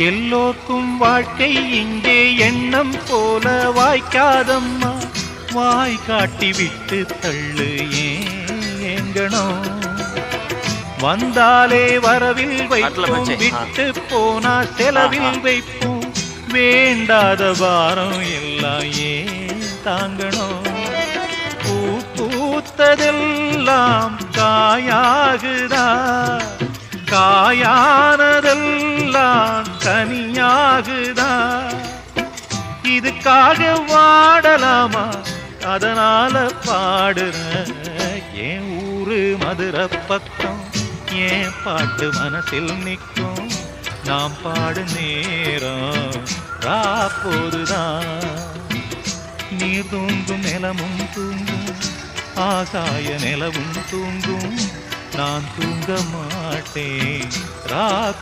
எல்லோர்க்கும் வாழ்க்கை இங்கே எண்ணம் போல வாய்க்காதம்மா, வாய் காட்டி விட்டு தள்ளு ஏங்கணும். வந்தாலே வரவில் வைப்போம், விட்டு போனா செலவில் வைப்போம், வேண்டாத பாரம் எல்லாம் ஏன் தாங்கணும். பூ பூத்ததெல்லாம் காயாகுதா, காயானதெல்லாம் கனியாகுதா. இதுக்காக வாடலாமா, அதனால பாடுற என் ஊரு மதுரை பக்கம், ஏன் பாட்டு மனசில் நிற்கும். நாம் பாடு நேரம் ராப்போதுதான். நீர் தூங்கும் நிலமும் தூங்கும், ஆகாய நிலவும் தூங்கும், நான் தூங்க மாட்டேன்.